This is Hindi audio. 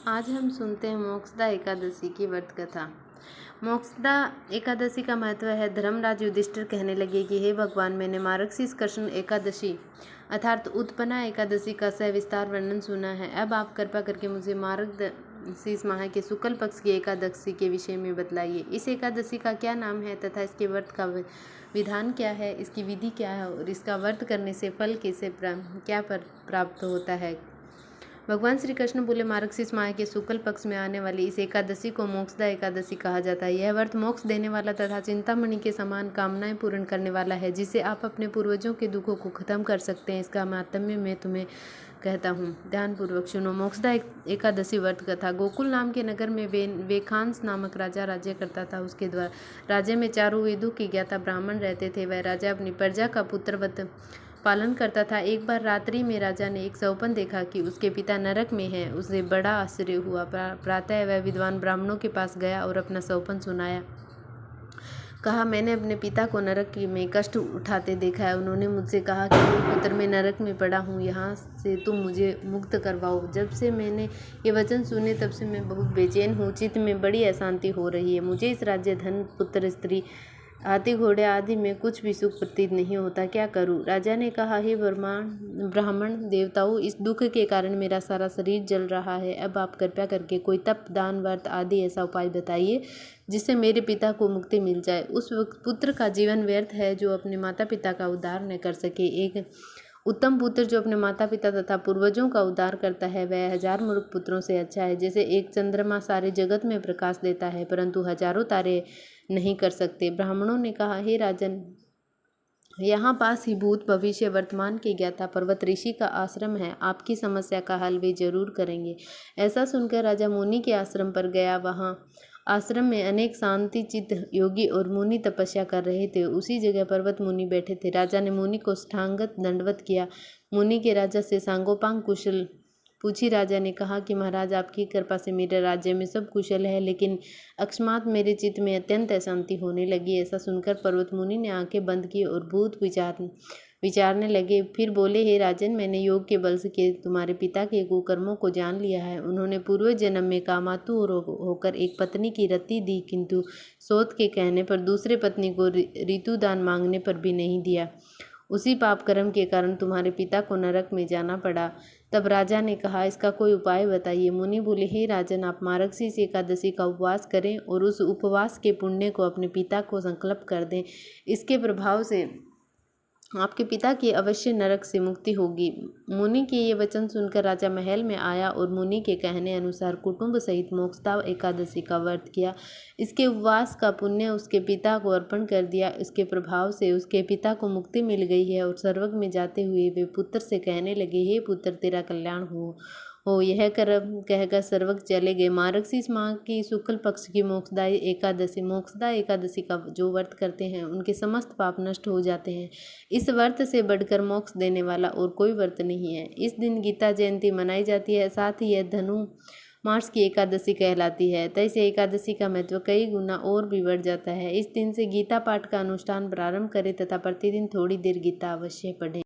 आज हम सुनते हैं मोक्षदा एकादशी की व्रत कथा। मोक्षदा एकादशी का महत्व है। धर्मराज युधिष्ठिर कहने लगे कि हे भगवान, मैंने मार्गशीर्ष कृष्ण एकादशी अर्थात उत्पन्ना एकादशी का सविस्तार वर्णन सुना है। अब आप कृपा करके मुझे मार्गशीर्ष माह के शुक्ल पक्ष की एकादशी के विषय में बतलाइए। इस एकादशी का क्या नाम है तथा इसके व्रत का विधान क्या है, इसकी विधि क्या है और इसका व्रत करने से फल क्या प्राप्त होता है। भगवान श्री कृष्ण बोले, मार्गशीर्ष माह के शुक्ल पक्ष में आने वाली इस एकादशी को मोक्षदा एकादशी कहा जाता है। यह व्रत मोक्ष देने वाला तथा चिंतामणि के समान कामनाएं पूर्ण करने वाला है, जिससे आप अपने पूर्वजों के दुखों को खत्म कर सकते हैं। इसका महात्म्य मैं तुम्हें कहता हूँ, ध्यानपूर्वक सुनो। मोक्षदा एकादशी व्रत कथा। गोकुल नाम के नगर में वेखांस नामक राजा राज्य करता था। उसके द्वारा राज्य में चारों वेदों की ज्ञाता ब्राह्मण रहते थे। वह राजा अपनी प्रजा का पुत्रवत पालन करता था। एक बार रात्रि में राजा ने एक स्वप्न देखा कि उसके पिता नरक में हैं। उसे बड़ा आश्चर्य हुआ। प्रातः वह विद्वान ब्राह्मणों के पास गया और अपना स्वप्न सुनाया। कहा, मैंने अपने पिता को नरक में कष्ट उठाते देखा है। उन्होंने मुझसे कहा कि हे पुत्र, मैं नरक में पड़ा हूँ, यहाँ से तुम मुझे मुक्त करवाओ। जब से मैंने ये वचन सुने तब से मैं बहुत बेचैन हूँ। चित्त में बड़ी अशांति हो रही है। मुझे इस राज्य, धन, पुत्र, स्त्री, हाथी, घोड़े आदि में कुछ भी सुख प्रतीत नहीं होता। क्या करूं? राजा ने कहा, हे ब्राह्मण देवताओं, इस दुख के कारण मेरा सारा शरीर जल रहा है। अब आप कृपया करके कोई तप, दान, व्रत आदि ऐसा उपाय बताइए जिससे मेरे पिता को मुक्ति मिल जाए। उस पुत्र का जीवन व्यर्थ है जो अपने माता पिता का उद्धार न कर सके। एक उत्तम पुत्र जो अपने माता पिता तथा पूर्वजों का उद्धार करता है वह 1000 मूर्ख पुत्रों से अच्छा है। जैसे एक चंद्रमा सारे जगत में प्रकाश देता है परंतु हजारों तारे नहीं कर सकते। ब्राह्मणों ने कहा, हे राजन, यहाँ पास ही भूत, भविष्य, वर्तमान के ज्ञाता पर्वत ऋषि का आश्रम है। आपकी समस्या का हल वे जरूर करेंगे। ऐसा सुनकर राजा मुनि के आश्रम पर गया। वहाँ आश्रम में अनेक शांति चित्त योगी और मुनि तपस्या कर रहे थे। उसी जगह पर्वत मुनि बैठे थे। राजा ने मुनि को साष्टांग दंडवत किया। मुनि के राजा से सांगोपांग कुशल पूछी। राजा ने कहा कि महाराज, आपकी कृपा से मेरे राज्य में सब कुशल है, लेकिन अकस्मात मेरे चित्त में अत्यंत अशांति होने लगी। ऐसा सुनकर पर्वत मुनि ने आंखें बंद की और भूत विचारने लगे। फिर बोले, हे राजन, मैंने योग के बल से तुम्हारे पिता के कुकर्मों को जान लिया है। उन्होंने पूर्व जन्म में कामातुर होकर एक पत्नी की रति दी, किंतु सोत के कहने पर दूसरे पत्नी को ऋतुदान मांगने पर भी नहीं दिया। उसी पाप कर्म के कारण तुम्हारे पिता को नरक में जाना पड़ा। तब राजा ने कहा, इसका कोई उपाय बताइए। मुनि बोले, हे राजन, आप मार्गशीर्ष एकादशी का उपवास करें और उस उपवास के पुण्य को अपने पिता को संकल्प कर दें। इसके प्रभाव से आपके पिता की अवश्य नरक से मुक्ति होगी। मुनि के ये वचन सुनकर राजा महल में आया और मुनि के कहने अनुसार कुटुंब सहित मोक्षदा एकादशी का व्रत किया। इसके उपवास का पुण्य उसके पिता को अर्पण कर दिया। इसके प्रभाव से उसके पिता को मुक्ति मिल गई है और स्वर्ग में जाते हुए वे पुत्र से कहने लगे, हे पुत्र, तेरा कल्याण हो। यह कहकर स्वर्ग चले गए। मार्गशीर्ष माह की शुक्ल पक्ष की मोक्षदा एकादशी का जो व्रत करते हैं उनके समस्त पाप नष्ट हो जाते हैं। इस व्रत से बढ़कर मोक्ष देने वाला और कोई व्रत नहीं है। इस दिन गीता जयंती मनाई जाती है। साथ ही यह धनु मास की एकादशी कहलाती है। तैसे एकादशी का महत्व कई गुना और भी बढ़ जाता है। इस दिन से गीता पाठ का अनुष्ठान प्रारंभ करें तथा प्रतिदिन थोड़ी देर गीता अवश्य पढ़ें।